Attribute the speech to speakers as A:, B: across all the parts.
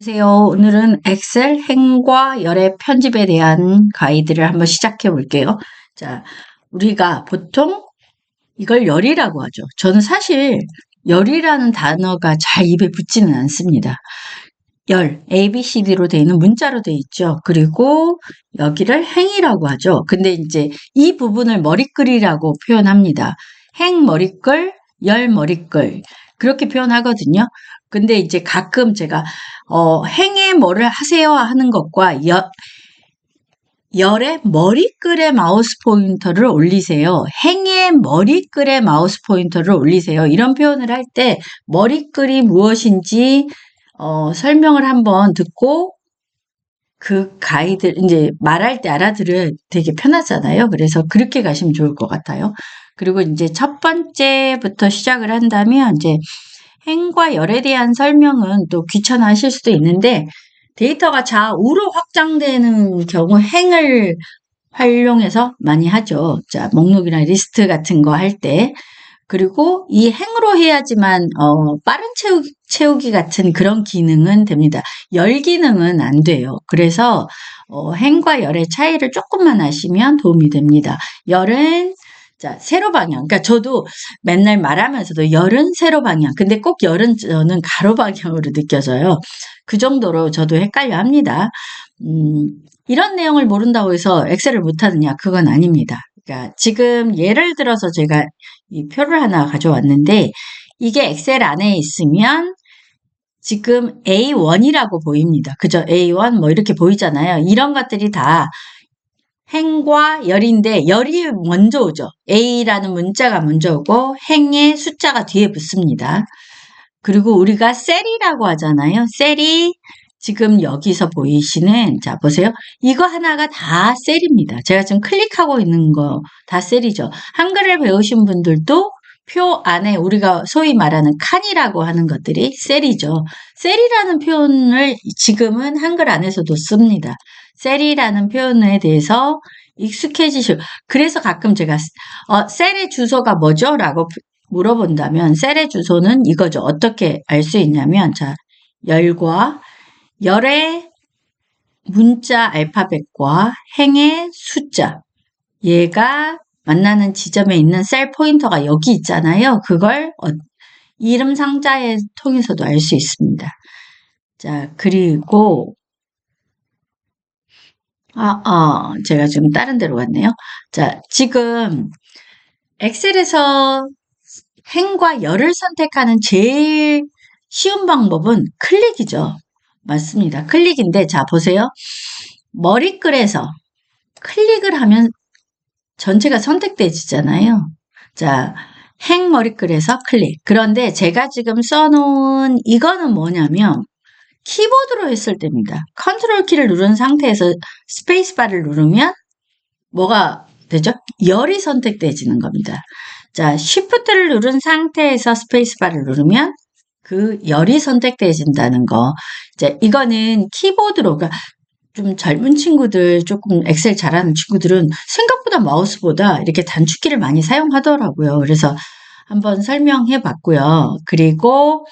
A: 안녕하세요. 오늘은 엑셀 행과 열의 편집에 대한 가이드를 한번 시작해 볼게요. 자, 우리가 보통 이걸 열이라고 하죠. 저는 사실 열이라는 단어가 잘 입에 붙지는 않습니다. 열, ABCD로 되어 있는 문자로 되어 있죠. 그리고 여기를 행이라고 하죠. 근데 이제 이 부분을 머리글이라고 표현합니다. 행 머리글, 열 머리글 그렇게 표현하거든요. 근데 이제 가끔 제가 행에 뭐를 하세요 하는 것과 열의 머리글에 마우스 포인터를 올리세요. 행의 머리글에 마우스 포인터를 올리세요. 이런 표현을 할 때 머리글이 무엇인지 설명을 한번 듣고 그 가이드 이제 말할 때 알아들어야 되게 편하잖아요. 그래서 그렇게 가시면 좋을 것 같아요. 그리고 이제 첫 번째부터 시작을 한다면 이제 행과 열에 대한 설명은 또 귀찮아하실 수도 있는데 데이터가 좌우로 확장되는 경우 행을 활용해서 많이 하죠. 자, 목록이나 리스트 같은 거 할 때. 그리고 이 행으로 해야지만 빠른 채우기 같은 그런 기능은 됩니다. 열 기능은 안 돼요. 그래서 행과 열의 차이를 조금만 아시면 도움이 됩니다. 열은 자, 세로 방향. 그러니까 저도 맨날 말하면서도 열은 세로 방향. 근데 꼭 열은 저는 가로 방향으로 느껴져요. 그 정도로 저도 헷갈려 합니다. 이런 내용을 모른다고 해서 엑셀을 못하느냐? 그건 아닙니다. 그러니까 지금 예를 들어서 제가 이 표를 하나 가져왔는데 이게 엑셀 안에 있으면 지금 A1이라고 보입니다. 그죠? A1 뭐 이렇게 보이잖아요. 이런 것들이 다 행과 열인데 열이 먼저 오죠. A라는 문자가 먼저 오고 행의 숫자가 뒤에 붙습니다. 그리고 우리가 셀이라고 하잖아요. 셀이 지금 여기서 보이시는 자 보세요. 이거 하나가 다 셀입니다. 제가 지금 클릭하고 있는 거 다 셀이죠. 한글을 배우신 분들도 표 안에 우리가 소위 말하는 칸이라고 하는 것들이 셀이죠. 셀이라는 표현을 지금은 한글 안에서도 씁니다. 셀이라는 표현에 대해서 익숙해지실 그래서 가끔 제가 셀의 주소가 뭐죠? 라고 물어본다면 셀의 주소는 이거죠. 어떻게 알 수 있냐면 자 열과 열의 문자 알파벳과 행의 숫자 얘가 만나는 지점에 있는 셀 포인터가 여기 있잖아요. 그걸 이름 상자에 통해서도 알 수 있습니다. 자 그리고 제가 지금 다른 데로 갔네요. 자 지금 엑셀에서 행과 열을 선택하는 제일 쉬운 방법은 클릭이죠. 맞습니다. 클릭인데 자 보세요. 머리글에서 클릭을 하면 전체가 선택되지잖아요. 자, 행 머리글에서 클릭. 그런데 제가 지금 써놓은 이거는 뭐냐면 키보드로 했을 때입니다. 컨트롤 키를 누른 상태에서 스페이스바를 누르면 뭐가 되죠? 열이 선택되지는 겁니다. 자, 쉬프트를 누른 상태에서 스페이스바를 누르면 그 열이 선택되어진다는 거. 이제 이거는 키보드로, 그러니까 좀 젊은 친구들, 조금 엑셀 잘하는 친구들은 생각보다 마우스보다 이렇게 단축키를 많이 사용하더라고요. 그래서 한번 설명해 봤고요. 그리고,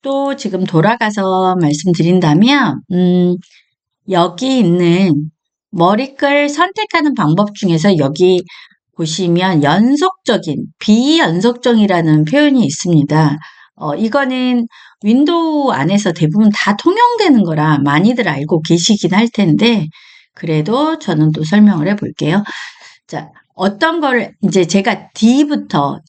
A: 또 지금 돌아가서 말씀드린다면, 여기 있는 머리글 선택하는 방법 중에서 여기 보시면 연속적인, 비연속적이라는 표현이 있습니다. 이거는 윈도우 안에서 대부분 다 통용되는 거라 많이들 알고 계시긴 할 텐데, 그래도 저는 또 설명을 해 볼게요. 자, 어떤 거를, 이제 제가 D부터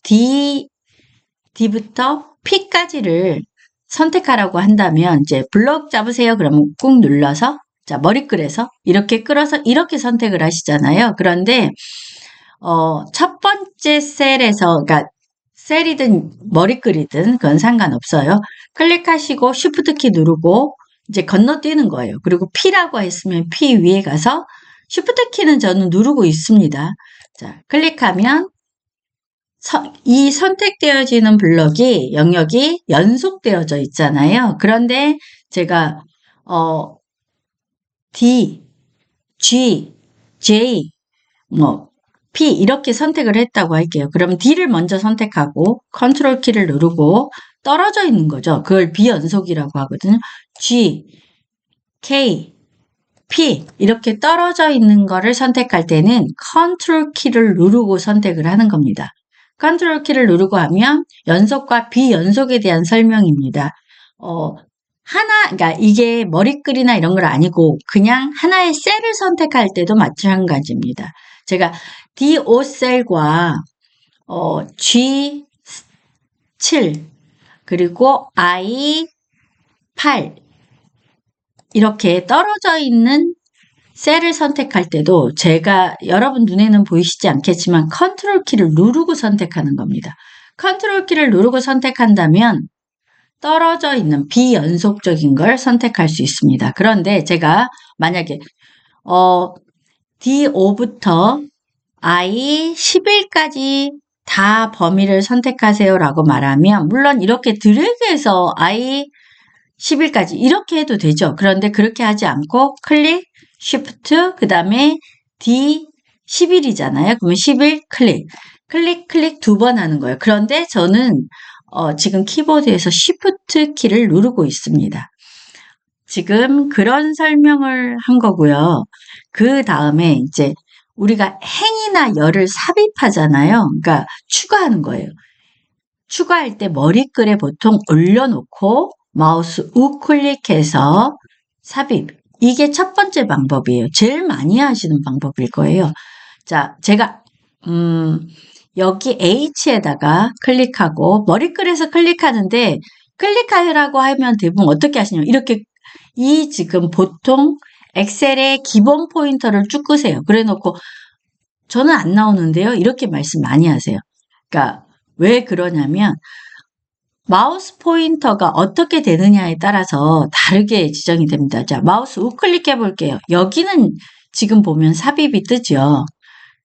A: P까지를 선택하라고 한다면, 이제 블럭 잡으세요. 그러면 꾹 눌러서, 자, 머리글에서 이렇게 끌어서 이렇게 선택을 하시잖아요. 그런데, 첫 번째 셀에서, 그러니까 셀이든 머리글이든 그건 상관없어요. 클릭하시고 쉬프트 키 누르고 이제 건너뛰는 거예요. 그리고 P라고 했으면 P 위에 가서 쉬프트 키는 저는 누르고 있습니다. 자, 클릭하면 이 선택되어지는 블럭이 영역이 연속되어져 있잖아요. 그런데 제가 D, G, J 뭐 P 이렇게 선택을 했다고 할게요. 그러면 D를 먼저 선택하고 컨트롤 키를 누르고 떨어져 있는 거죠. 그걸 비연속이라고 하거든요. G, K, P 이렇게 떨어져 있는 거를 선택할 때는 컨트롤 키를 누르고 선택을 하는 겁니다. 컨트롤 키를 누르고 하면 연속과 비연속에 대한 설명입니다. 그러니까 이게 머리글이나 이런 걸 아니고 그냥 하나의 셀을 선택할 때도 마찬가지입니다. 제가 D5셀과 G7 그리고 I8 이렇게 떨어져 있는 셀을 선택할 때도 제가 여러분 눈에는 보이시지 않겠지만 컨트롤 키를 누르고 선택하는 겁니다. 컨트롤 키를 누르고 선택한다면 떨어져 있는 비연속적인 걸 선택할 수 있습니다. 그런데 제가 만약에 D5부터 I11까지 다 범위를 선택하세요 라고 말하면 물론 이렇게 드래그해서 I11까지 이렇게 해도 되죠. 그런데 그렇게 하지 않고 클릭, 쉬프트, 그 다음에 D11이잖아요. 그러면 11 클릭, 클릭 두 번 하는 거예요. 그런데 저는 지금 키보드에서 쉬프트 키를 누르고 있습니다. 지금 그런 설명을 한 거고요. 그 다음에 이제 우리가 행이나 열을 삽입하잖아요. 그러니까 추가하는 거예요. 추가할 때 머리글에 보통 올려놓고 마우스 우클릭해서 삽입. 이게 첫 번째 방법이에요. 제일 많이 하시는 방법일 거예요. 자, 제가 여기 H에다가 클릭하고 머리글에서 클릭하는데 클릭하라고 하면 대부분 어떻게 하시냐면 이렇게 지금 보통 엑셀의 기본 포인터를 쭉 끄세요. 그래 놓고 저는 안 나오는데요. 이렇게 말씀 많이 하세요. 그러니까 왜 그러냐면 마우스 포인터가 어떻게 되느냐에 따라서 다르게 지정이 됩니다. 자, 마우스 우클릭해 볼게요. 여기는 지금 보면 삽입이 뜨죠.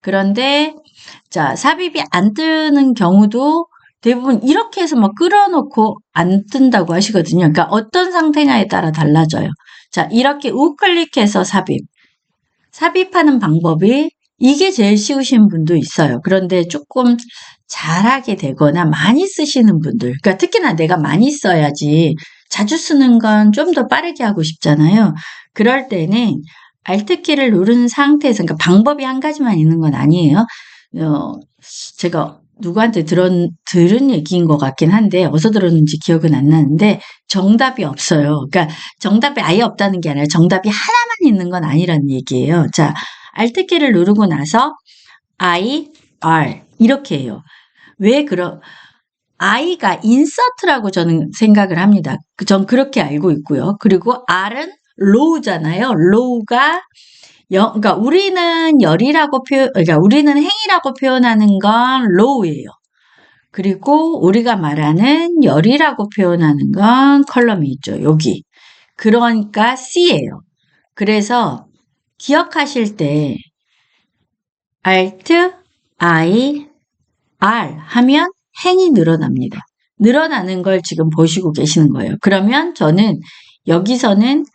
A: 그런데 자, 삽입이 안 뜨는 경우도 대부분 이렇게 해서 막 끌어놓고 안 뜬다고 하시거든요. 그러니까 어떤 상태냐에 따라 달라져요. 자, 이렇게 우클릭해서 삽입하는 방법이 이게 제일 쉬우신 분도 있어요. 그런데 조금 잘하게 되거나 많이 쓰시는 분들, 그러니까 특히나 내가 많이 써야지 자주 쓰는 건 좀 더 빠르게 하고 싶잖아요. 그럴 때는 Alt키를 누른 상태에서, 그러니까 방법이 한 가지만 있는 건 아니에요. 제가 누구한테 들은 얘기인 것 같긴 한데 어디서 들었는지 기억은 안 나는데 정답이 없어요. 그러니까 정답이 아예 없다는 게 아니라 정답이 하나만 있는 건 아니라는 얘기예요. 자, Alt키를 누르고 나서 I, R 이렇게 해요. 왜 I가 인서트라고 저는 생각을 합니다. 전 그렇게 알고 있고요. 그리고 R은 low잖아요. low가 그러니까 우리는 열이라고 그러니까 우리는 행이라고 표현하는 건 low예요. 그리고 우리가 말하는 열이라고 표현하는 건 컬럼이 있죠. 여기. 그러니까 C예요. 그래서 기억하실 때 Alt, I, R 하면 행이 늘어납니다. 늘어나는 걸 지금 보시고 계시는 거예요. 그러면 저는 여기서는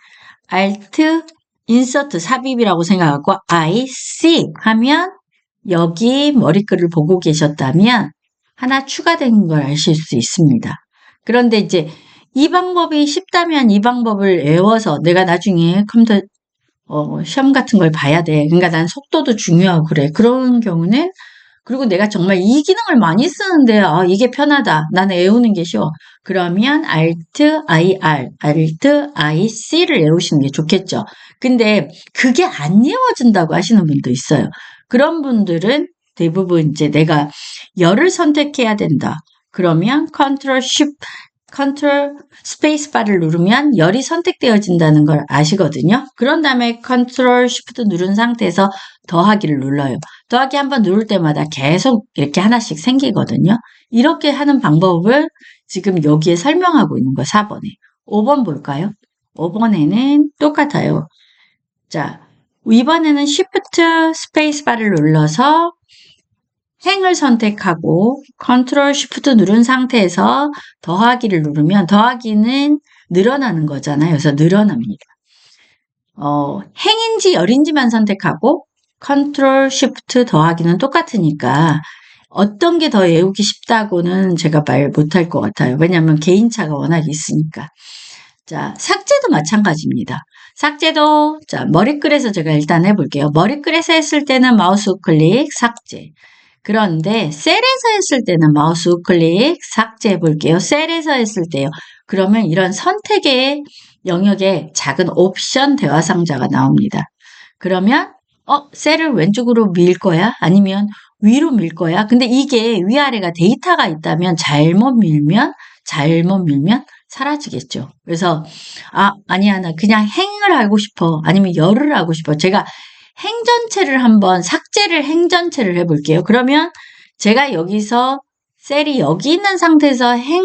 A: Alt, 인서트, 삽입이라고 생각하고 I, C 하면 여기 머리글을 보고 계셨다면 하나 추가된 걸 아실 수 있습니다. 그런데 이제 이 방법이 쉽다면 이 방법을 외워서 내가 나중에 컴퓨터 시험 같은 걸 봐야 돼. 그러니까 난 속도도 중요하고 그래. 그런 경우는 그리고 내가 정말 이 기능을 많이 쓰는데 이게 편하다. 나는 외우는 게 쉬워. 그러면 Alt, IR, Alt, IC를 외우시는 게 좋겠죠. 근데 그게 안 외워진다고 하시는 분도 있어요. 그런 분들은 대부분 이제 내가 열을 선택해야 된다. 그러면 Ctrl Shift, Ctrl 스페이스바를 누르면 열이 선택되어진다는 걸 아시거든요. 그런 다음에 Ctrl Shift 누른 상태에서 더하기를 눌러요. 더하기 한번 누를 때마다 계속 이렇게 하나씩 생기거든요. 이렇게 하는 방법을 지금 여기에 설명하고 있는 거 4번에. 5번 볼까요? 5번에는 똑같아요. 자, 이번에는 Shift 스페이스바를 눌러서 행을 선택하고 Ctrl Shift 누른 상태에서 더하기를 누르면 더하기는 늘어나는 거잖아요. 그래서 늘어납니다. 행인지 열인지만 선택하고 Ctrl Shift 더하기는 똑같으니까 어떤 게 더 외우기 쉽다고는 제가 말 못할 것 같아요. 왜냐하면 개인차가 워낙 있으니까. 자, 삭제도 마찬가지입니다. 삭제도, 자, 머리글에서 제가 일단 해볼게요. 머리글에서 했을 때는 마우스 우클릭, 삭제. 그런데 셀에서 했을 때는 마우스 우클릭, 삭제해 볼게요. 셀에서 했을 때요. 그러면 이런 선택의 영역에 작은 옵션 대화 상자가 나옵니다. 그러면 셀을 왼쪽으로 밀 거야? 아니면 위로 밀 거야? 근데 이게 위아래가 데이터가 있다면 잘못 밀면 사라지겠죠. 그래서 아니야 나 그냥 행을 하고 싶어. 아니면 열을 하고 싶어. 제가 행 전체를 한번 행 전체를 해볼게요. 그러면 제가 여기서 셀이 여기 있는 상태에서 행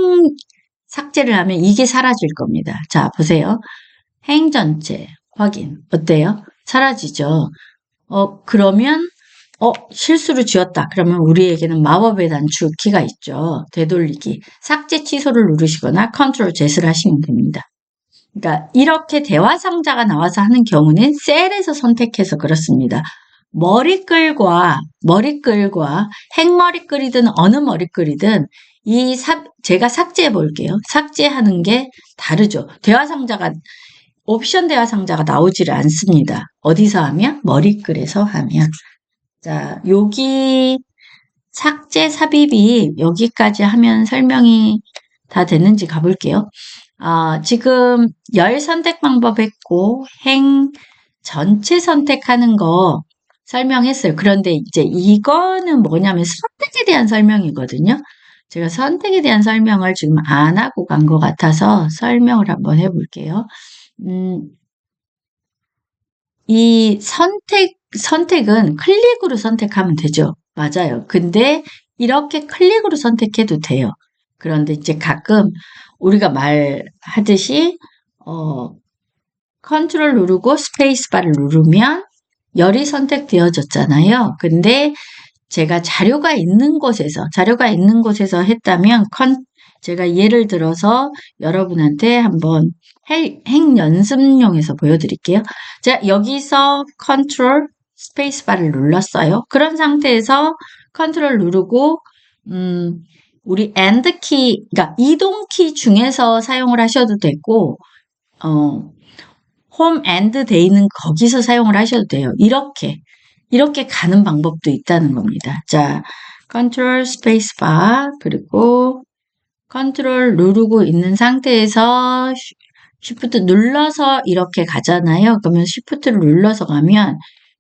A: 삭제를 하면 이게 사라질 겁니다. 자 보세요. 행 전체 확인 어때요? 사라지죠. 그러면 실수로 지웠다. 그러면 우리에게는 마법의 단축 키가 있죠. 되돌리기. 삭제 취소를 누르시거나 컨트롤 Z를 하시면 됩니다. 그러니까 이렇게 대화 상자가 나와서 하는 경우는 셀에서 선택해서 그렇습니다. 머리글과 행머리글이든 어느 머리글이든 제가 삭제해 볼게요. 삭제하는 게 다르죠. 대화 상자가 옵션 대화 상자가 나오지를 않습니다. 어디서 하면? 머리글에서 하면. 자, 여기 삭제 삽입이 여기까지 하면 설명이 다 됐는지 가볼게요. 지금 열 선택 방법 했고 행 전체 선택하는 거 설명했어요. 그런데 이제 이거는 뭐냐면 선택에 대한 설명이거든요. 제가 선택에 대한 설명을 지금 안 하고 간 것 같아서 설명을 한번 해볼게요. 이 선택은 클릭으로 선택하면 되죠. 맞아요. 근데 이렇게 클릭으로 선택해도 돼요. 그런데 이제 가끔 우리가 말하듯이 컨트롤 누르고 스페이스바를 누르면 열이 선택되어졌잖아요. 근데 제가 자료가 있는 곳에서 했다면 제가 예를 들어서 여러분한테 한번 행 연습용에서 보여드릴게요. 자, 여기서 컨트롤 스페이스바를 눌렀어요. 그런 상태에서 컨트롤 누르고 우리 AND 키, 그러니까 이동 키 중에서 사용을 하셔도 되고 홈 AND 돼 있는 거기서 사용을 하셔도 돼요. 이렇게 가는 방법도 있다는 겁니다. 자, 컨트롤 스페이스바 그리고 컨트롤 누르고 있는 상태에서 쉬프트 눌러서 이렇게 가잖아요. 그러면 쉬프트를 눌러서 가면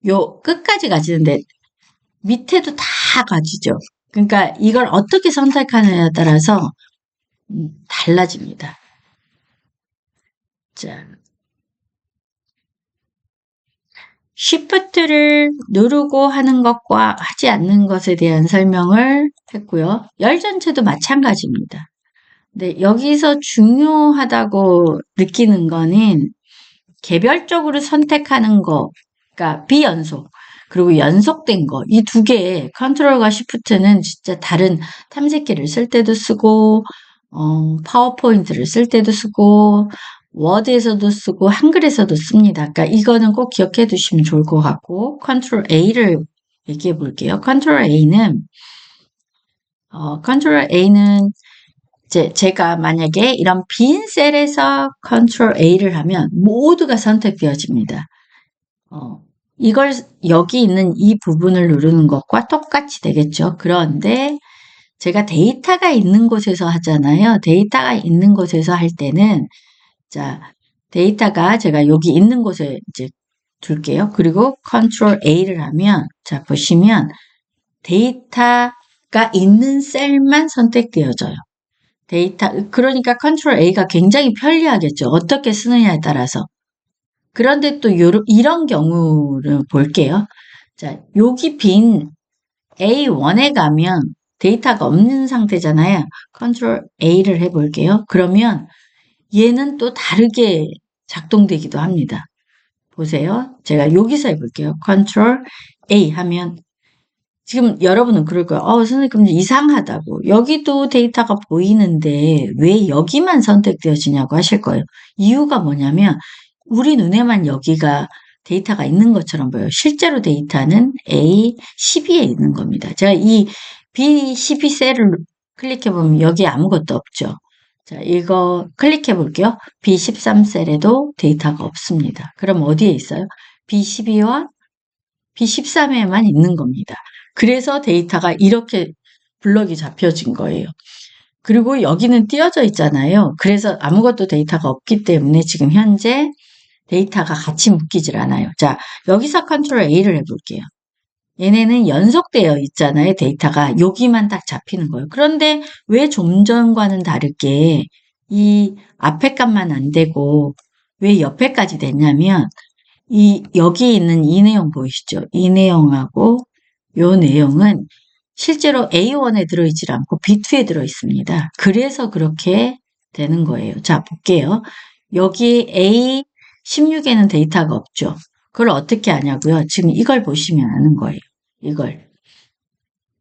A: 요 끝까지 가지는데 밑에도 다 가지죠. 그러니까 이걸 어떻게 선택하느냐에 따라서 달라집니다. 자, 쉬프트를 누르고 하는 것과 하지 않는 것에 대한 설명을 했고요. 열 전체도 마찬가지입니다. 근데 여기서 중요하다고 느끼는 거는 개별적으로 선택하는 거, 그러니까 비연속, 그리고 연속된 거, 이 두 개의 컨트롤과 쉬프트는 진짜 다른 탐색기를 쓸 때도 쓰고, 파워포인트를 쓸 때도 쓰고, 워드에서도 쓰고, 한글에서도 씁니다. 그러니까 이거는 꼭 기억해 두시면 좋을 것 같고, 컨트롤 A를 얘기해 볼게요. 컨트롤 A는 제가 만약에 이런 빈 셀에서 컨트롤 A를 하면 모두가 선택되어집니다. 이걸 여기 있는 이 부분을 누르는 것과 똑같이 되겠죠. 그런데 제가 데이터가 있는 곳에서 하잖아요. 데이터가 있는 곳에서 할 때는 자, 데이터가 제가 여기 있는 곳에 이제 둘게요. 그리고 컨트롤 A를 하면 자, 보시면 데이터가 있는 셀만 선택되어져요. 그러니까 컨트롤 A가 굉장히 편리하겠죠. 어떻게 쓰느냐에 따라서. 그런데 또 이런 경우를 볼게요. 자, 여기 빈 A1에 가면 데이터가 없는 상태잖아요. 컨트롤 A를 해볼게요. 그러면 얘는 또 다르게 작동되기도 합니다. 보세요. 제가 여기서 해볼게요. 컨트롤 A 하면 지금 여러분은 그럴 거예요. 선생님 그럼 이상하다고. 여기도 데이터가 보이는데 왜 여기만 선택되어지냐고 하실 거예요. 이유가 뭐냐면 우리 눈에만 여기가 데이터가 있는 것처럼 보여요. 실제로 데이터는 A12에 있는 겁니다. 제가 이 B12 셀을 클릭해보면 여기에 아무것도 없죠. 자, 이거 클릭해 볼게요. B13셀에도 데이터가 없습니다. 그럼 어디에 있어요? B12와 B13에만 있는 겁니다. 그래서 데이터가 이렇게 블럭이 잡혀진 거예요. 그리고 여기는 띄어져 있잖아요. 그래서 아무것도 데이터가 없기 때문에 지금 현재 데이터가 같이 묶이질 않아요. 자, 여기서 컨트롤 A를 해볼게요. 얘네는 연속되어 있잖아요. 데이터가 여기만 딱 잡히는 거예요. 그런데 왜 좀 전과는 다르게 이 앞에 값만 안 되고 왜 옆에까지 됐냐면 여기 있는 이 내용 보이시죠? 이 내용하고 요 내용은 실제로 A1에 들어있질 않고 B2에 들어있습니다. 그래서 그렇게 되는 거예요. 자, 볼게요. 여기 A16에는 데이터가 없죠. 그걸 어떻게 아냐고요? 지금 이걸 보시면 아는 거예요. 이걸.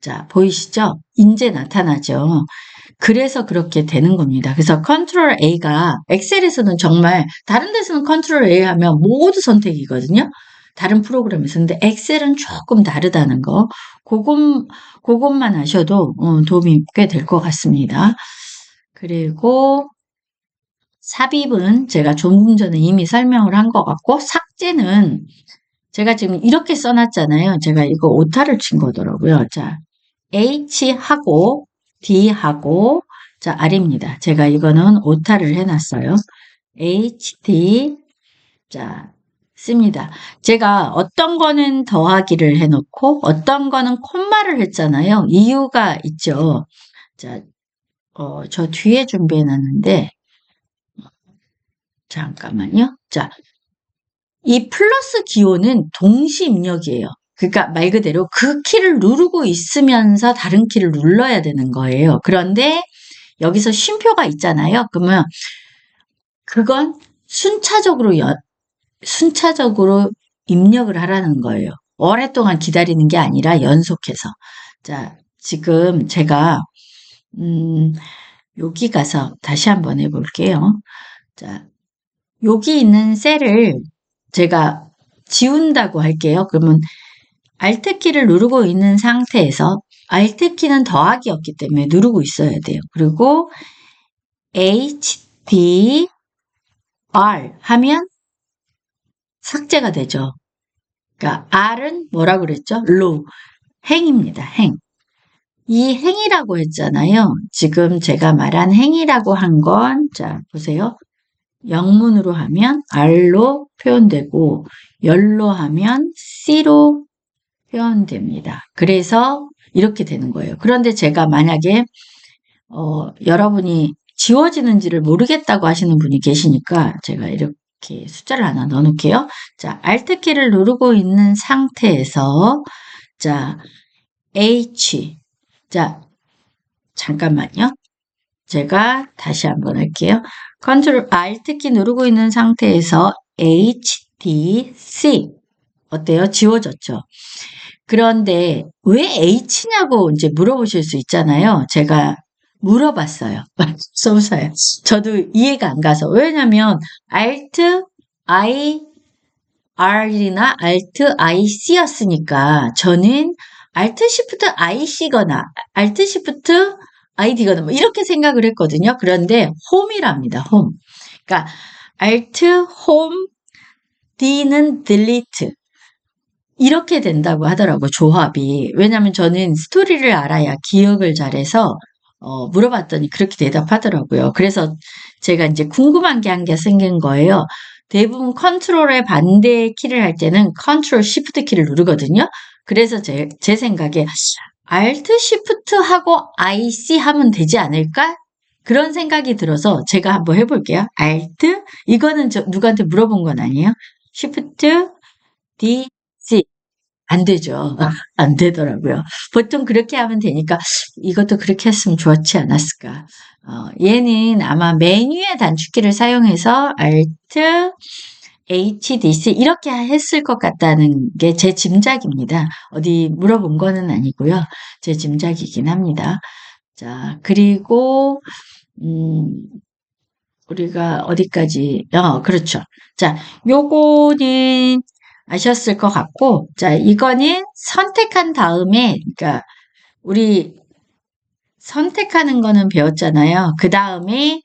A: 자, 보이시죠? 인제 나타나죠. 그래서 그렇게 되는 겁니다. 그래서 컨트롤 A가 엑셀에서는 정말 다른 데서는 컨트롤 A 하면 모두 선택이거든요. 다른 프로그램에서. 근데 엑셀은 조금 다르다는 거. 그것만 하셔도 도움이 꽤 될 것 같습니다. 그리고 삽입은 제가 조금 전에 이미 설명을 한 것 같고 삭제는 제가 지금 이렇게 써놨잖아요. 제가 이거 오타를 친 거더라고요. 자, H하고 D하고 자, R입니다. 제가 이거는 오타를 해놨어요. HD 자, 씁니다. 제가 어떤 거는 더하기를 해놓고 어떤 거는 콤마를 했잖아요. 이유가 있죠. 자, 저 뒤에 준비해놨는데 잠깐만요. 자, 이 플러스 기호는 동시 입력이에요. 그러니까 말 그대로 그 키를 누르고 있으면서 다른 키를 눌러야 되는 거예요. 그런데 여기서 쉼표가 있잖아요. 그러면 그건 순차적으로 입력을 하라는 거예요. 오랫동안 기다리는 게 아니라 연속해서. 자, 지금 제가 여기 가서 다시 한번 해볼게요. 자, 여기 있는 셀을 제가 지운다고 할게요. 그러면 Alt키를 누르고 있는 상태에서 Alt키는 더하기였기 때문에 누르고 있어야 돼요. 그리고 HDR 하면 삭제가 되죠. 그러니까 R은 뭐라고 그랬죠? low, 행입니다. 행. 이 행이라고 했잖아요. 지금 제가 말한 행이라고 한 건, 자, 보세요. 영문으로 하면 R로 표현되고, 열로 하면 C로 표현됩니다. 그래서 이렇게 되는 거예요. 그런데 제가 만약에, 여러분이 지워지는지를 모르겠다고 하시는 분이 계시니까 제가 이렇게 숫자를 하나 넣어 놓을게요. 자, Alt키를 누르고 있는 상태에서, 자, H. 자, 잠깐만요. 제가 다시 한번 할게요. 컨트롤 Alt키 누르고 있는 상태에서 HDC. 어때요? 지워졌죠? 그런데 왜 H냐고 이제 물어보실 수 있잖아요. 제가 물어봤어요. 써보세요. 저도 이해가 안 가서. 왜냐면 Alt I R이나 Alt IC였으니까 저는 Alt Shift IC거나 Alt Shift ID거나 뭐 이렇게 생각을 했거든요. 그런데 홈이랍니다. 홈. 그러니까 Alt Home D는 Delete 이렇게 된다고 하더라고 조합이. 왜냐면 저는 스토리를 알아야 기억을 잘해서 물어봤더니 그렇게 대답하더라고요. 그래서 제가 이제 궁금한 게 한 개 생긴 거예요. 대부분 컨트롤의 반대 키를 할 때는 컨트롤 시프트 키를 누르거든요. 그래서 제 생각에 Alt Shift 하고 IC 하면 되지 않을까? 그런 생각이 들어서 제가 한번 해볼게요. Alt 이거는 누구한테 물어본 건 아니에요. Shift D C 안 되죠. 안 되더라고요. 보통 그렇게 하면 되니까 이것도 그렇게 했으면 좋았지 않았을까. 얘는 아마 메뉴의 단축키를 사용해서 Alt, HDC 이렇게 했을 것 같다는 게 제 짐작입니다. 어디 물어본 거는 아니고요. 제 짐작이긴 합니다. 자, 그리고 우리가 어디까지 그렇죠. 자, 요거는 아셨을 것 같고, 자, 이거는 선택한 다음에, 그러니까, 우리 선택하는 거는 배웠잖아요. 그 다음에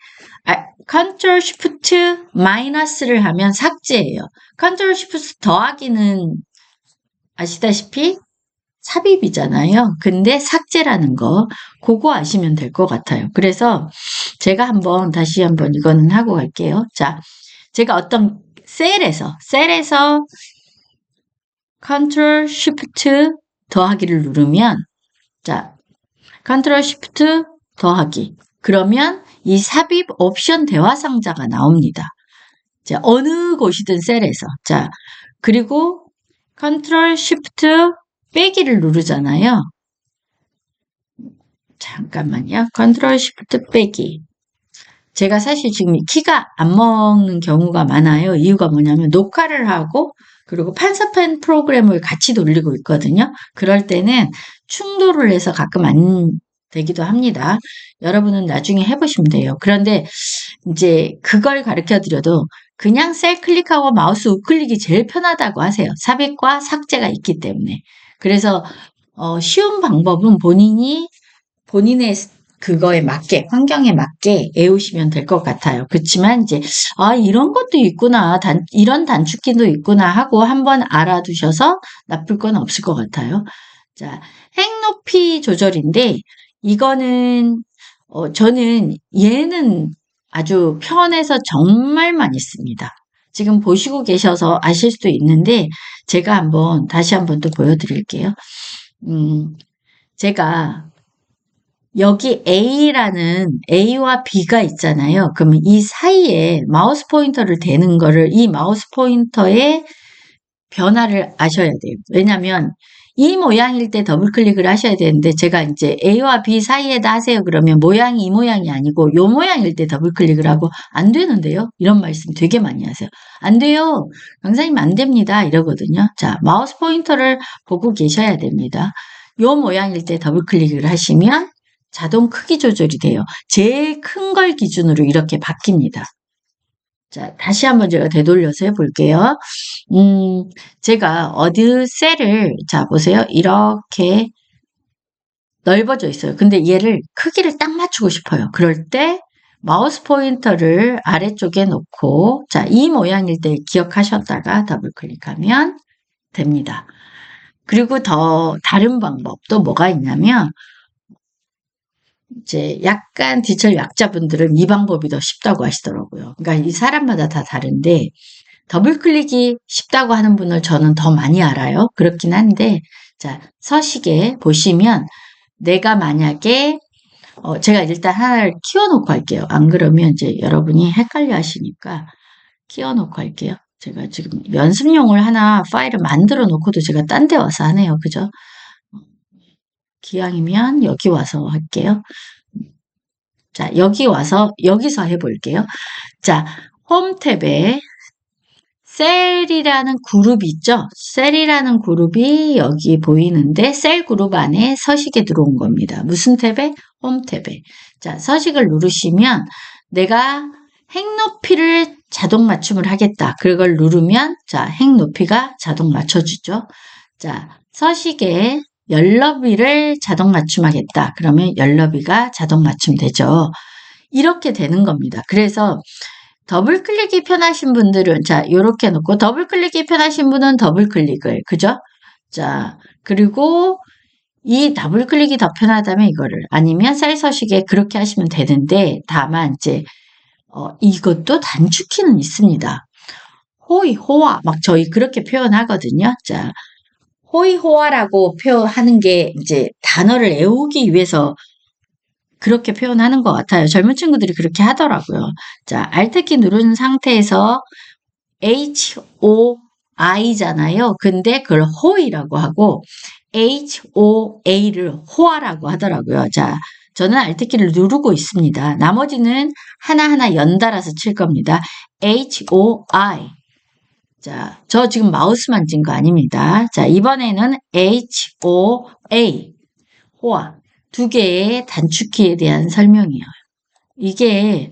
A: Ctrl Shift 마이너스를 하면 삭제예요. Ctrl Shift 더하기는 아시다시피 삽입이잖아요. 근데 삭제라는 거 그거 아시면 될 것 같아요. 그래서 제가 다시 한번 이거는 하고 갈게요. 자, 제가 어떤 셀에서 Ctrl Shift 더하기를 누르면 자, Ctrl Shift 더하기 그러면 이 삽입 옵션 대화 상자가 나옵니다. 자, 어느 곳이든 셀에서 자, 그리고 Ctrl Shift 빼기를 누르잖아요. 잠깐만요. Ctrl Shift 빼기. 제가 사실 지금 키가 안 먹는 경우가 많아요. 이유가 뭐냐면 녹화를 하고 그리고 판사판 프로그램을 같이 돌리고 있거든요. 그럴 때는 충돌을 해서 가끔 안 되기도 합니다. 여러분은 나중에 해보시면 돼요. 그런데 이제 그걸 가르쳐 드려도 그냥 셀 클릭하고 마우스 우클릭이 제일 편하다고 하세요. 삽입과 삭제가 있기 때문에. 그래서 쉬운 방법은 본인의 그거에 맞게, 환경에 맞게 외우시면 될 것 같아요. 그렇지만 이제 이런 것도 있구나, 이런 단축키도 있구나 하고 한번 알아두셔서 나쁠 건 없을 것 같아요. 자, 행 높이 조절인데 이거는 저는 얘는 아주 편해서 정말 많이 씁니다. 지금 보시고 계셔서 아실 수도 있는데 제가 다시 한번 또 보여드릴게요. 제가 여기 A와 B가 있잖아요. 그러면 이 사이에 마우스 포인터를 대는 거를 이 마우스 포인터의 변화를 아셔야 돼요. 왜냐면 이 모양일 때 더블 클릭을 하셔야 되는데 제가 이제 A와 B 사이에다 하세요. 그러면 모양이 이 모양이 아니고 요 모양일 때 더블 클릭을 하고 안 되는데요. 이런 말씀 되게 많이 하세요. 안 돼요. 강사님 안 됩니다. 이러거든요. 자, 마우스 포인터를 보고 계셔야 됩니다. 요 모양일 때 더블 클릭을 하시면 자동 크기 조절이 돼요. 제일 큰 걸 기준으로 이렇게 바뀝니다. 자, 다시 한번 제가 되돌려서 해볼게요. 제가 어느 셀을, 자, 보세요. 이렇게 넓어져 있어요. 근데 얘를 크기를 딱 맞추고 싶어요. 그럴 때 마우스 포인터를 아래쪽에 놓고, 자, 이 모양일 때 기억하셨다가 더블 클릭하면 됩니다. 그리고 더 다른 방법도 뭐가 있냐면, 이제 약간 디지털 약자분들은 이 방법이 더 쉽다고 하시더라고요. 그러니까 이 사람마다 다 다른데 더블 클릭이 쉽다고 하는 분을 저는 더 많이 알아요. 그렇긴 한데 자, 서식에 보시면 내가 만약에 제가 일단 하나를 키워놓고 할게요. 안 그러면 이제 여러분이 헷갈려 하시니까 키워놓고 할게요. 제가 지금 연습용을 하나 파일을 만들어 놓고도 제가 딴 데 와서 하네요. 그죠? 기왕이면 여기 와서 할게요. 자, 여기서 해볼게요. 자, 홈 탭에 셀이라는 그룹이 있죠? 셀이라는 그룹이 여기 보이는데 셀 그룹 안에 서식에 들어온 겁니다. 무슨 탭에? 홈 탭에. 자, 서식을 누르시면 내가 행 높이를 자동 맞춤을 하겠다. 그걸 누르면 자, 행 높이가 자동 맞춰주죠. 자, 서식에 열너비를 자동 맞춤하겠다. 그러면 열너비가 자동 맞춤되죠. 이렇게 되는 겁니다. 그래서 더블 클릭이 편하신 분들은 자, 요렇게 놓고 더블 클릭이 편하신 분은 더블 클릭을 그죠? 자, 그리고 이 더블 클릭이 더 편하다면 이거를 아니면 셀 서식에 그렇게 하시면 되는데 다만 이제 이것도 단축키는 있습니다. 호의, 호화 막 저희 그렇게 표현하거든요. 자, 호의, 호화라고 표현하는 게 이제 단어를 외우기 위해서 그렇게 표현하는 것 같아요. 젊은 친구들이 그렇게 하더라고요. 자, Alt키 누른 상태에서 HOI잖아요. 근데 그걸 호이라고 하고 HOA를 호아라고 하더라고요. 자, 저는 Alt키를 누르고 있습니다. 나머지는 하나하나 연달아서 칠 겁니다. HOI. 자, 저 지금 마우스 만진 거 아닙니다. 자, 이번에는 HOA. 호아. 두 개의 단축키에 대한 설명이에요. 이게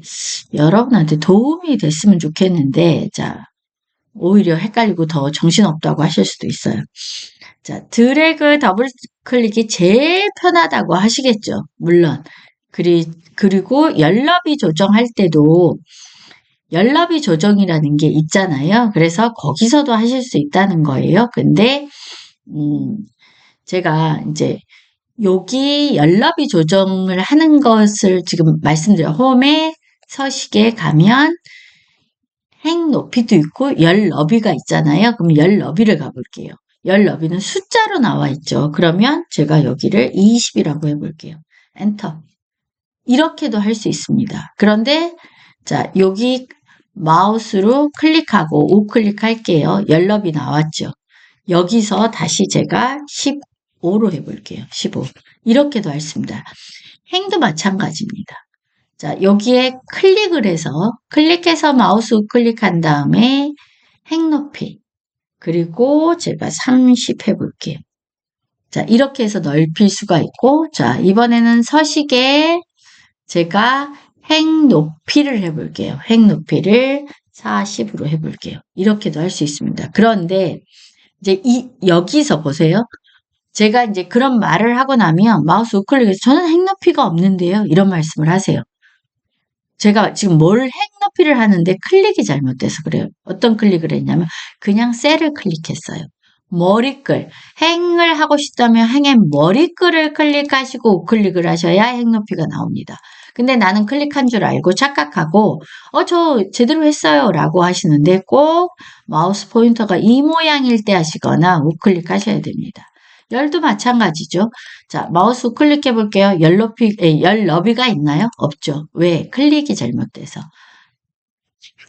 A: 여러분한테 도움이 됐으면 좋겠는데, 자, 오히려 헷갈리고 더 정신없다고 하실 수도 있어요. 자, 드래그 더블 클릭이 제일 편하다고 하시겠죠. 물론. 그리고 열너비 조정할 때도 열너비 조정이라는 게 있잖아요. 그래서 거기서도 하실 수 있다는 거예요. 근데, 제가 이제 여기 열너비 조정을 하는 것을 지금 말씀드려요. 홈에 서식에 가면 행 높이도 있고 열 너비가 있잖아요. 그럼 열 너비를 가볼게요. 열 너비는 숫자로 나와 있죠. 그러면 제가 여기를 20이라고 해볼게요. 엔터. 이렇게도 할 수 있습니다. 그런데 자, 여기 마우스로 클릭하고 우클릭 할게요. 열 너비 나왔죠. 여기서 다시 제가 15로 해볼게요. 15. 이렇게도 할 수 있습니다. 행도 마찬가지입니다. 자, 여기에 클릭해서 마우스 우클릭한 다음에 행 높이. 그리고 제가 30 해볼게요. 자, 이렇게 해서 넓힐 수가 있고, 자, 이번에는 서식에 제가 행 높이를 해볼게요. 행 높이를 40으로 해볼게요. 이렇게도 할 수 있습니다. 그런데 이제 여기서 보세요. 제가 이제 그런 말을 하고 나면 마우스 우클릭해서 저는 행 높이가 없는데요. 이런 말씀을 하세요. 제가 지금 뭘 행 높이를 하는데 클릭이 잘못돼서 그래요. 어떤 클릭을 했냐면 그냥 셀을 클릭했어요. 머리글. 행을 하고 싶다면 행의 머리글을 클릭하시고 우클릭을 하셔야 행 높이가 나옵니다. 근데 나는 클릭한 줄 알고 착각하고 저 제대로 했어요 라고 하시는데 꼭 마우스 포인터가 이 모양일 때 하시거나 우클릭 하셔야 됩니다. 열도 마찬가지죠. 자, 마우스 클릭해 볼게요. 열 너비가 있나요? 없죠. 왜? 클릭이 잘못돼서.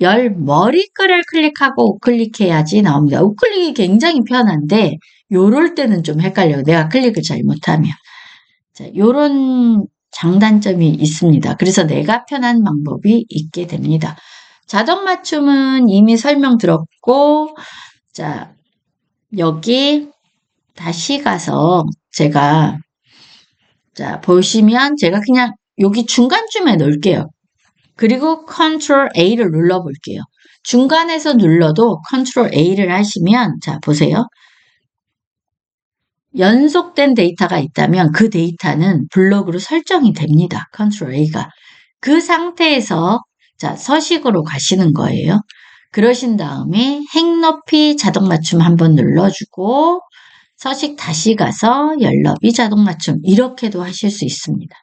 A: 열 머리글을 클릭하고 우클릭해야지 나옵니다. 우클릭이 굉장히 편한데 요럴 때는 좀 헷갈려요. 내가 클릭을 잘못하면. 자, 요런 장단점이 있습니다. 그래서 내가 편한 방법이 있게 됩니다. 자동 맞춤은 이미 설명 들었고, 자, 여기 다시 가서 제가 자 보시면 제가 그냥 여기 중간쯤에 놓을게요. 그리고 컨트롤 A를 눌러볼게요. 중간에서 눌러도 컨트롤 A를 하시면 자 보세요. 연속된 데이터가 있다면 그 데이터는 블록으로 설정이 됩니다. 컨트롤 A가. 그 상태에서 자 서식으로 가시는 거예요. 그러신 다음에 행 높이 자동 맞춤 한번 눌러주고 서식 다시 가서 열너비 자동 맞춤 이렇게도 하실 수 있습니다.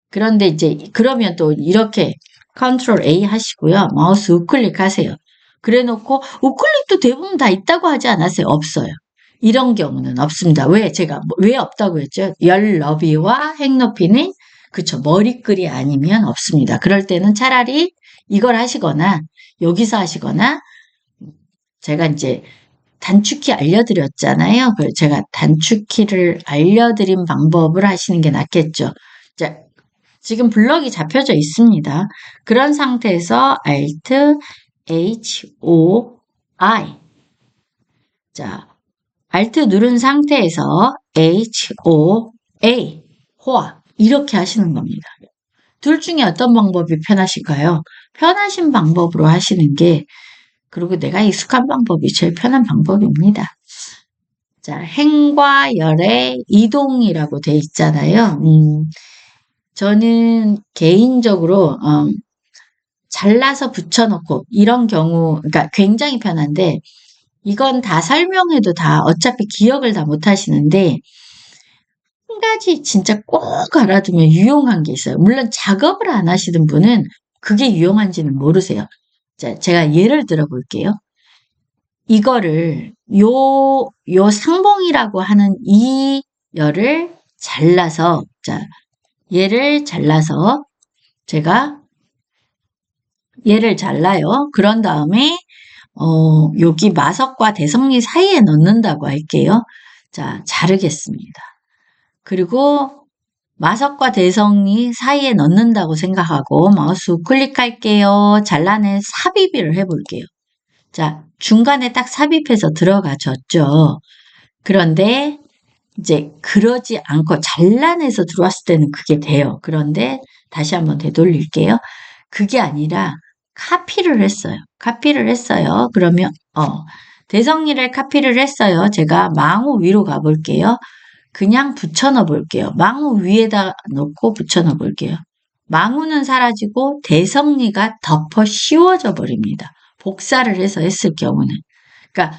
A: 그런데 이제 그러면 또 이렇게 컨트롤 A 하시고요. 마우스 우클릭 하세요. 그래 놓고 우클릭도 대부분 다 있다고 하지 않았어요? 없어요. 이런 경우는 없습니다. 왜? 제가 왜 없다고 했죠? 열너비와 행 높이는 그쵸 머리글이 아니면 없습니다. 그럴 때는 차라리 이걸 하시거나 여기서 하시거나 제가 이제 단축키 알려드렸잖아요. 제가 단축키를 알려드린 방법을 하시는 게 낫겠죠. 자, 지금 블럭이 잡혀져 있습니다. 그런 상태에서 Alt, H, O, I. 자, Alt 누른 상태에서 H, O, A, 호화. 이렇게 하시는 겁니다. 둘 중에 어떤 방법이 편하실까요? 편하신 방법으로 하시는 게 그리고 내가 익숙한 방법이 제일 편한 방법입니다. 자, 행과 열의 이동이라고 돼 있잖아요. 저는 개인적으로 잘라서 붙여놓고 이런 경우 그러니까 굉장히 편한데 이건 다 설명해도 다 어차피 기억을 다 못하시는데 한 가지 진짜 꼭 알아두면 유용한 게 있어요. 물론 작업을 안 하시는 분은 그게 유용한지는 모르세요. 자, 제가 예를 들어 볼게요. 이거를 요 상봉이라고 하는 이 열을 잘라서 자 얘를 잘라서 제가 얘를 잘라요. 그런 다음에 여기 마석과 대성리 사이에 넣는다고 할게요. 자 자르겠습니다. 그리고 마석과 대성리 사이에 넣는다고 생각하고 마우스 클릭할게요. 잘라낸 삽입을 해볼게요. 자, 중간에 딱 삽입해서 들어가졌죠. 그런데 이제 그러지 않고 잘라내서 들어왔을 때는 그게 돼요. 그런데 다시 한번 되돌릴게요. 그게 아니라 카피를 했어요. 카피를 했어요. 그러면 대성리를 카피를 했어요. 제가 망우 위로 가볼게요. 그냥 붙여넣어 볼게요. 망우 위에다 놓고 붙여넣어 볼게요. 망우는 사라지고 대성리가 덮어 씌워져 버립니다. 복사를 해서 했을 경우는. 그러니까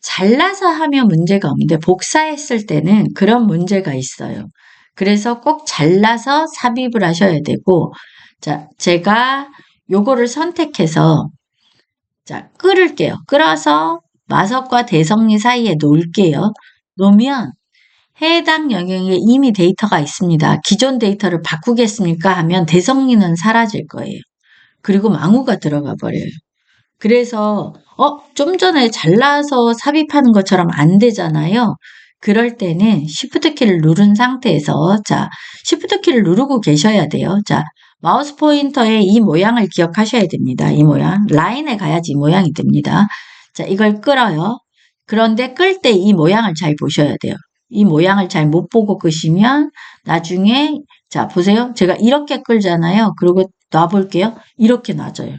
A: 잘라서 하면 문제가 없는데 복사했을 때는 그런 문제가 있어요. 그래서 꼭 잘라서 삽입을 하셔야 되고, 자, 제가 요거를 선택해서, 자, 끓을게요. 끓어서 마석과 대성리 사이에 놓을게요. 놓으면 해당 영역에 이미 데이터가 있습니다. 기존 데이터를 바꾸겠습니까? 하면 대성리는 사라질 거예요. 그리고 망우가 들어가 버려요. 그래서 좀 전에 잘라서 삽입하는 것처럼 안 되잖아요. 그럴 때는 Shift 키를 누른 상태에서, 자, Shift 키를 누르고 계셔야 돼요. 자, 마우스 포인터의 이 모양을 기억하셔야 됩니다. 이 모양. 라인에 가야지 이 모양이 됩니다. 자, 이걸 끌어요. 그런데 끌 때 이 모양을 잘 보셔야 돼요. 이 모양을 잘 못 보고 끄시면 나중에, 자, 보세요. 제가 이렇게 끌잖아요. 그리고 놔볼게요. 이렇게 놔져요.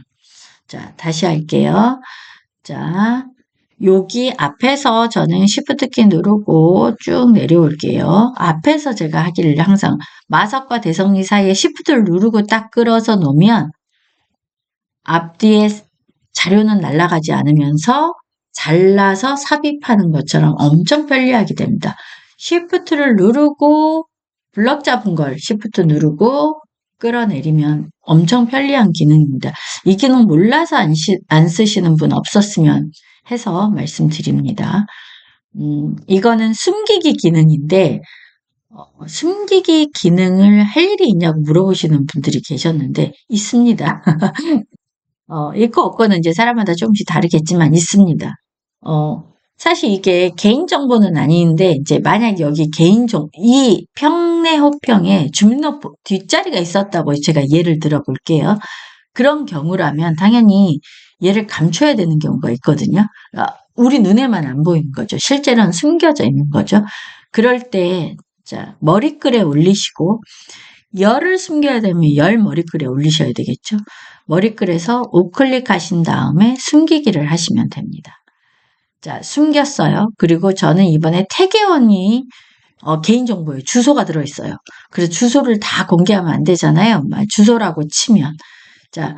A: 자, 다시 할게요. 자, 여기 앞에서 저는 Shift 키 누르고 쭉 내려올게요. 앞에서 제가 하기를 항상 마석과 대성리 사이에 Shift를 누르고 딱 끌어서 놓으면 앞뒤에 자료는 날아가지 않으면서 잘라서 삽입하는 것처럼 엄청 편리하게 됩니다. Shift를 누르고 블럭 잡은 걸 Shift 누르고 끌어내리면 엄청 편리한 기능입니다. 이 기능 몰라서 안 쓰시는 분 없었으면 해서 말씀드립니다. 이거는 숨기기 기능인데 숨기기 기능을 할 일이 있냐고 물어보시는 분들이 계셨는데 있습니다. 있고 없고는 이제 사람마다 조금씩 다르겠지만 있습니다. 사실 이게 개인정보는 아닌데, 이제 만약 여기 이 평내 호평에 주민등록 뒷자리가 있었다고 제가 예를 들어 볼게요. 그런 경우라면 당연히 얘를 감춰야 되는 경우가 있거든요. 우리 눈에만 안 보이는 거죠. 실제로는 숨겨져 있는 거죠. 그럴 때, 자, 머리글에 올리시고, 열을 숨겨야 되면 열 머리글에 올리셔야 되겠죠. 머리글에서 우클릭 하신 다음에 숨기기를 하시면 됩니다. 자, 숨겼어요. 그리고 저는 이번에 태계원이 개인정보에 주소가 들어있어요. 그래서 주소를 다 공개하면 안 되잖아요. 주소라고 치면. 자,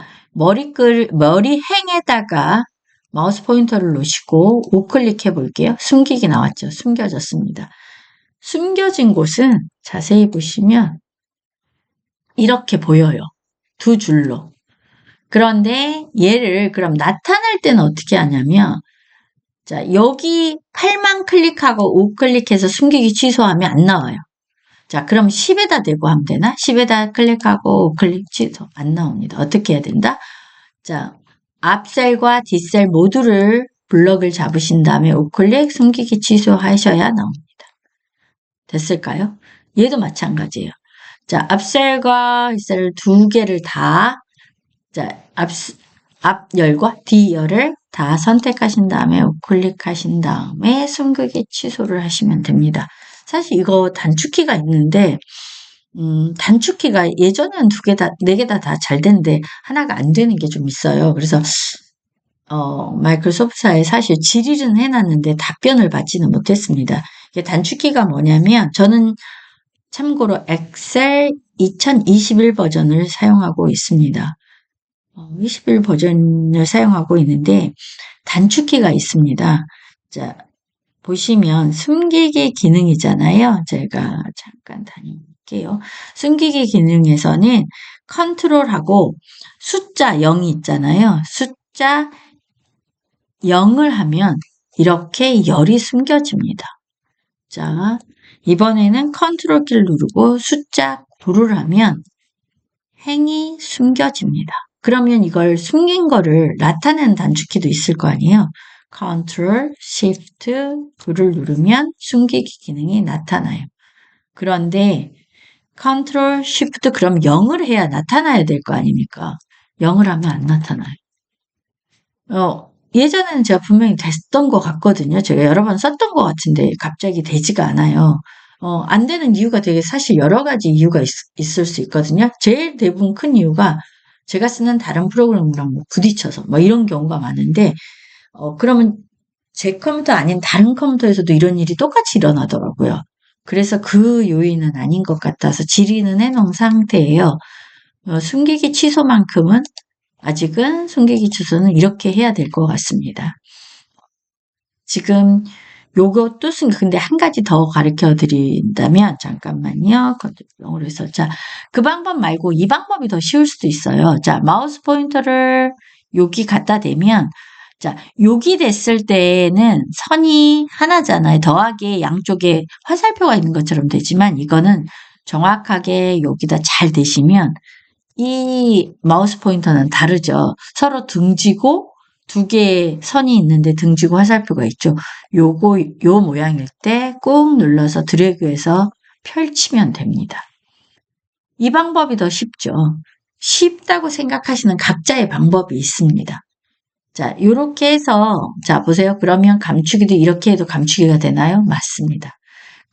A: 머리행에다가 마우스 포인터를 놓으시고 우클릭 해볼게요. 숨기기 나왔죠. 숨겨졌습니다. 숨겨진 곳은 자세히 보시면 이렇게 보여요. 두 줄로. 그런데 얘를 그럼 나타낼 때는 어떻게 하냐면, 자, 여기 8만 클릭하고 우클릭해서 숨기기 취소하면 안 나와요. 자, 그럼 10에다 대고 하면 되나? 10에다 클릭하고 우클릭 취소 안 나옵니다. 어떻게 해야 된다? 자, 앞셀과 뒷셀 모두를 블럭을 잡으신 다음에 우클릭 숨기기 취소하셔야 나옵니다. 됐을까요? 얘도 마찬가지예요. 자, 앞셀과 뒷셀 두 개를 다, 자, 앞열과 뒤열을 다 선택하신 다음에 우클릭하신 다음에 숨기기 취소를 하시면 됩니다. 사실 이거 단축키가 있는데 단축키가 예전에는 네 개 다 잘 되는데 하나가 안 되는 게 좀 있어요. 그래서 마이크로소프트사에 사실 질의는 해놨는데 답변을 받지는 못했습니다. 이게 단축키가 뭐냐면 저는 참고로 엑셀 2021 버전을 사용하고 있습니다. 21 버전을 사용하고 있는데 단축키가 있습니다. 자, 보시면 숨기기 기능이잖아요. 제가 잠깐 다녀올게요. 숨기기 기능에서는 컨트롤하고 숫자 0이 있잖아요. 숫자 0을 하면 이렇게 열이 숨겨집니다. 자, 이번에는 컨트롤 키를 누르고 숫자 9를 하면 행이 숨겨집니다. 그러면 이걸 숨긴 거를 나타내는 단축키도 있을 거 아니에요. Ctrl, Shift, 9를 누르면 숨기기 기능이 나타나요. 그런데 Ctrl, Shift 그럼 0을 해야 나타나야 될 거 아닙니까? 0을 하면 안 나타나요. 예전에는 제가 분명히 됐던 것 같거든요. 제가 여러 번 썼던 것 같은데 갑자기 되지가 않아요. 안 되는 이유가 되게 사실 여러 가지 이유가 있을 수 있거든요. 제일 대부분 큰 이유가 제가 쓰는 다른 프로그램이랑 부딪혀서 이런 경우가 많은데 그러면 제 컴퓨터 아닌 다른 컴퓨터에서도 이런 일이 똑같이 일어나더라고요. 그래서 그 요인은 아닌 것 같아서 질의는 해놓은 상태예요. 숨기기 취소만큼은 아직은 숨기기 취소는 이렇게 해야 될 것 같습니다. 지금 요것도 근데 한 가지 더 가르쳐 드린다면 잠깐만요. 영어로 해서 자, 그 방법 말고 이 방법이 더 쉬울 수도 있어요. 자, 마우스 포인터를 여기 갖다 대면 자, 여기 됐을 때는 선이 하나잖아요. 더하기 양쪽에 화살표가 있는 것처럼 되지만 이거는 정확하게 여기다 잘 대시면 이 마우스 포인터는 다르죠. 서로 등지고 두 개의 선이 있는데 등지고 화살표가 있죠. 요 모양일 때 꾹 눌러서 드래그해서 펼치면 됩니다. 이 방법이 더 쉽죠. 쉽다고 생각하시는 각자의 방법이 있습니다. 자, 요렇게 해서, 자, 보세요. 그러면 감추기도 이렇게 해도 감추기가 되나요? 맞습니다.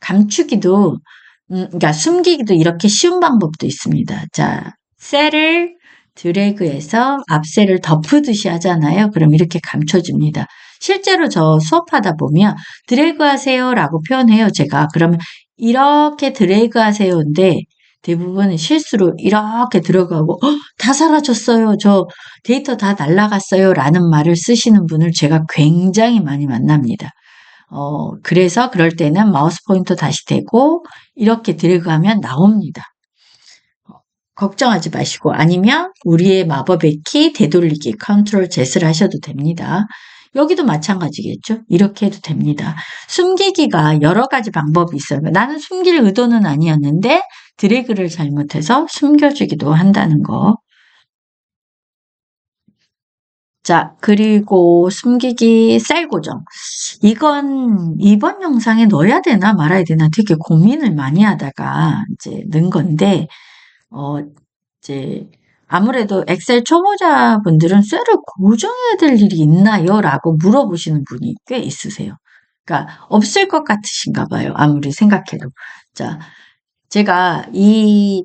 A: 감추기도, 그러니까 숨기기도 이렇게 쉬운 방법도 있습니다. 자, 셀을 드래그해서 앞셀을 덮으듯이 하잖아요. 그럼 이렇게 감춰줍니다. 실제로 저 수업하다 보면 드래그 하세요라고 표현해요. 제가. 그러면 이렇게 드래그 하세요인데 대부분 실수로 이렇게 들어가고 다 사라졌어요. 저 데이터 다 날라갔어요. 라는 말을 쓰시는 분을 제가 굉장히 많이 만납니다. 그래서 그럴 때는 마우스 포인터 다시 대고 이렇게 드래그하면 나옵니다. 걱정하지 마시고 아니면 우리의 마법의 키 되돌리기 컨트롤 Z를 하셔도 됩니다. 여기도 마찬가지겠죠? 이렇게 해도 됩니다. 숨기기가 여러 가지 방법이 있어요. 나는 숨길 의도는 아니었는데 드래그를 잘못해서 숨겨주기도 한다는 거. 자, 그리고 숨기기 셀 고정. 이건 이번 영상에 넣어야 되나 말아야 되나 되게 고민을 많이 하다가 이제 넣은 건데, 이제 아무래도 엑셀 초보자분들은 셀을 고정해야 될 일이 있나요? 라고 물어보시는 분이 꽤 있으세요. 그러니까 없을 것 같으신가 봐요. 아무리 생각해도. 자, 제가 이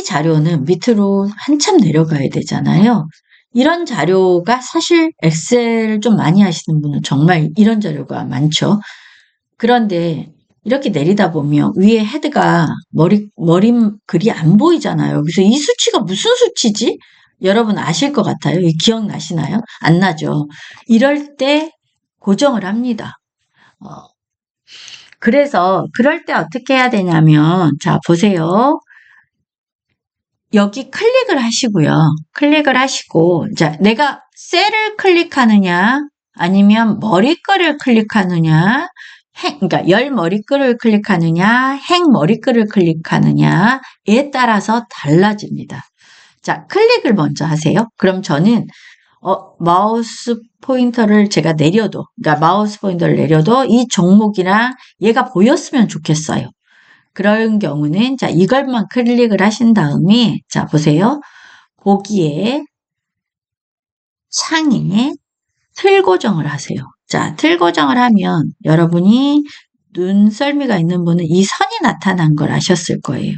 A: 자료는 밑으로 한참 내려가야 되잖아요. 이런 자료가 사실 엑셀 좀 많이 하시는 분은 정말 이런 자료가 많죠. 그런데 이렇게 내리다 보면 위에 헤드가 머리 글이 안 보이잖아요. 그래서 이 수치가 무슨 수치지? 여러분 아실 것 같아요. 기억나시나요? 안 나죠. 이럴 때 고정을 합니다. 그래서 그럴 때 어떻게 해야 되냐면 자 보세요. 여기 클릭을 하시고요. 클릭을 하시고 자 내가 셀을 클릭하느냐 아니면 머리글을 클릭하느냐 그러니까 열 머리글을 클릭하느냐 행 머리글을 클릭하느냐에 따라서 달라집니다. 자 클릭을 먼저 하세요. 그럼 저는 마우스 포인터를 제가 내려도 그러니까 마우스 포인터를 내려도 이 종목이랑 얘가 보였으면 좋겠어요. 그런 경우는 자 이걸만 클릭을 하신 다음에 자 보세요. 거기에 창에 틀 고정을 하세요. 자, 틀 고정을 하면 여러분이 눈썰미가 있는 분은 이 선이 나타난 걸 아셨을 거예요.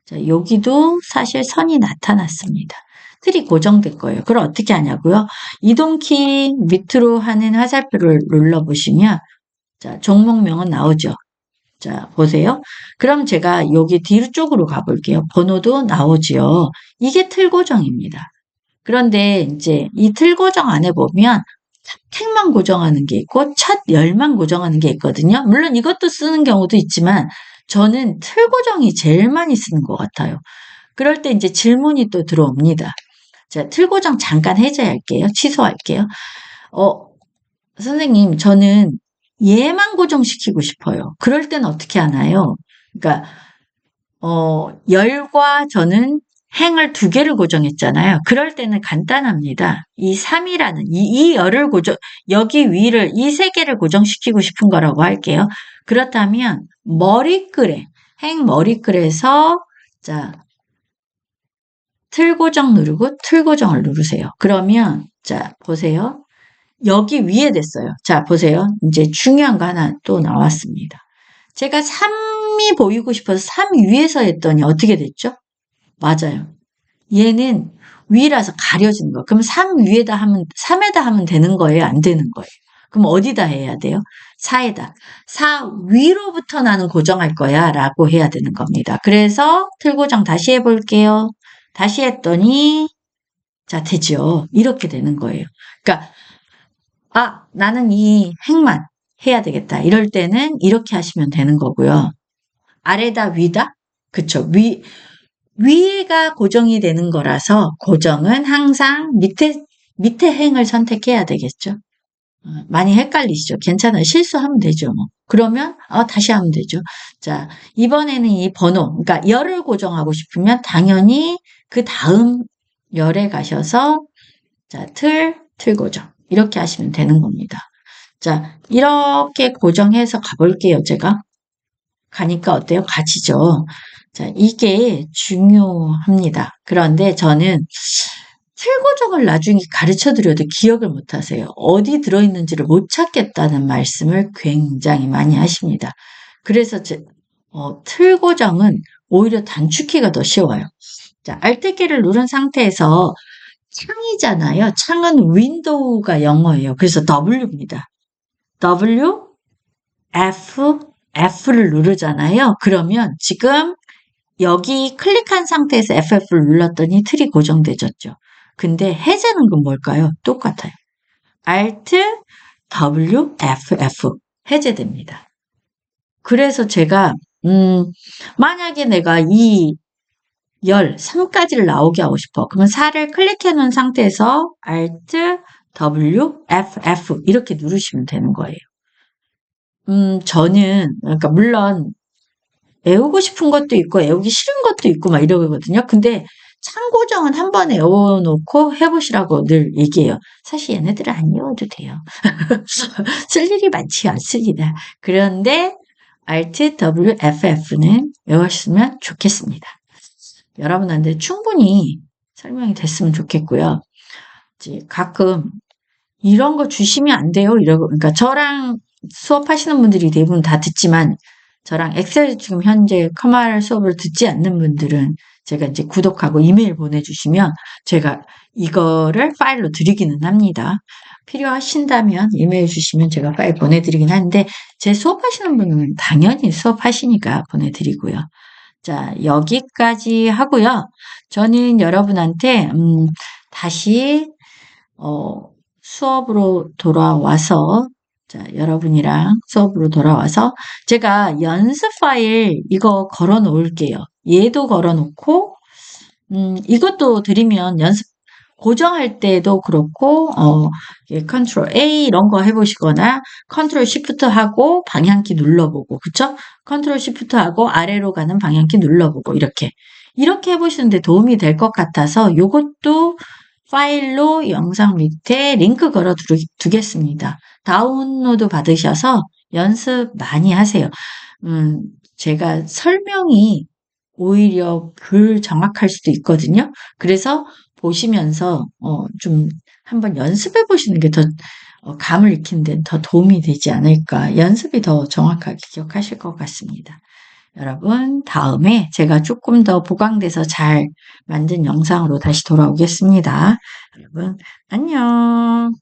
A: 자, 여기도 사실 선이 나타났습니다. 틀이 고정될 거예요. 그걸 어떻게 하냐고요? 이동키 밑으로 하는 화살표를 눌러보시면 자, 종목명은 나오죠. 자, 보세요. 그럼 제가 여기 뒤쪽으로 가볼게요. 번호도 나오지요. 이게 틀 고정입니다. 그런데 이제 이 틀 고정 안에 보면 택만 고정하는 게 있고 첫 열만 고정하는 게 있거든요. 물론 이것도 쓰는 경우도 있지만 저는 틀 고정이 제일 많이 쓰는 것 같아요. 그럴 때 이제 질문이 또 들어옵니다. 자, 틀 고정 잠깐 해제할게요. 취소할게요. 선생님, 저는 얘만 고정시키고 싶어요. 그럴 때는 어떻게 하나요? 그러니까 열과 저는 행을 두 개를 고정했잖아요. 그럴 때는 간단합니다. 이 3이라는 이 열을 여기 위를 이 세 개를 고정시키고 싶은 거라고 할게요. 그렇다면 머리글에 행 머리글에서 자 틀 고정 누르고 틀 고정을 누르세요. 그러면 자 보세요. 여기 위에 됐어요. 자 보세요. 이제 중요한 거 하나 또 나왔습니다. 제가 3이 보이고 싶어서 3 위에서 했더니 어떻게 됐죠? 맞아요. 얘는 위라서 가려지는 거. 그럼 3 위에다 하면 3에다 하면 되는 거예요? 안 되는 거예요? 그럼 어디다 해야 돼요? 4에다. 4 위로부터 나는 고정할 거야 라고 해야 되는 겁니다. 그래서 틀고정 다시 해볼게요. 다시 했더니 자 되죠. 이렇게 되는 거예요. 그러니까 나는 이 행만 해야 되겠다. 이럴 때는 이렇게 하시면 되는 거고요. 아래다 위다? 그쵸. 위에가 고정이 되는 거라서 고정은 항상 밑에 행을 선택해야 되겠죠. 많이 헷갈리시죠? 괜찮아요. 실수하면 되죠. 뭐. 그러면 다시 하면 되죠. 자, 이번에는 이 번호, 그러니까 열을 고정하고 싶으면 당연히 그 다음 열에 가셔서 자, 틀 고정. 이렇게 하시면 되는 겁니다. 자, 이렇게 고정해서 가볼게요, 제가. 가니까 어때요? 가지죠. 자, 이게 중요합니다. 그런데 저는 틀고정을 나중에 가르쳐 드려도 기억을 못 하세요. 어디 들어있는지를 못 찾겠다는 말씀을 굉장히 많이 하십니다. 그래서 틀고정은 오히려 단축키가 더 쉬워요. 자, Alt키를 누른 상태에서 창이잖아요. 창은 윈도우가 영어예요. 그래서 W입니다. W, F를 누르잖아요. 그러면 지금 여기 클릭한 상태에서 FF를 눌렀더니 틀이 고정되졌죠. 근데 해제는 건 뭘까요? 똑같아요. Alt, W, FF 해제됩니다. 그래서 제가 만약에 내가 이 3까지를 나오게 하고 싶어. 그러면 4를 클릭해 놓은 상태에서 Alt, W, FF 이렇게 누르시면 되는 거예요. 저는 그러니까 물론 외우고 싶은 것도 있고 외우기 싫은 것도 있고 막 이러거든요. 근데 창고정은 한번 외워놓고 해보시라고 늘 얘기해요. 사실 얘네들은 안 외워도 돼요. 쓸 일이 많지 않습니다. 그런데 Alt, W, FF는 외웠으면 좋겠습니다. 여러분한테 충분히 설명이 됐으면 좋겠고요. 가끔 이런 거 주시면 안 돼요. 그러니까 저랑 수업하시는 분들이 대부분 다 듣지만 저랑 엑셀 지금 현재 커말 수업을 듣지 않는 분들은 제가 이제 구독하고 이메일 보내주시면 제가 이거를 파일로 드리기는 합니다. 필요하신다면 이메일 주시면 제가 파일 보내드리긴 하는데 제 수업하시는 분은 당연히 수업하시니까 보내드리고요. 자, 여기까지 하고요. 저는 여러분한테 다시 수업으로 돌아와서 자, 여러분이랑 수업으로 돌아와서 제가 연습 파일 이거 걸어 놓을게요. 얘도 걸어 놓고 이것도 드리면 연습 고정할 때도 그렇고 컨트롤 A 이런 거 해보시거나 컨트롤 시프트 하고 방향키 눌러보고 그쵸? 컨트롤 시프트 하고 아래로 가는 방향키 눌러보고 이렇게 해보시는데 도움이 될 것 같아서 요것도 파일로 영상 밑에 링크 걸어 두겠습니다. 다운로드 받으셔서 연습 많이 하세요. 제가 설명이 오히려 정확할 수도 있거든요. 그래서 보시면서 좀 한번 연습해 보시는 게 더 감을 익히는 데 더 도움이 되지 않을까. 연습이 더 정확하게 기억하실 것 같습니다. 여러분 다음에 제가 조금 더 보강돼서 잘 만든 영상으로 다시 돌아오겠습니다. 여러분 안녕.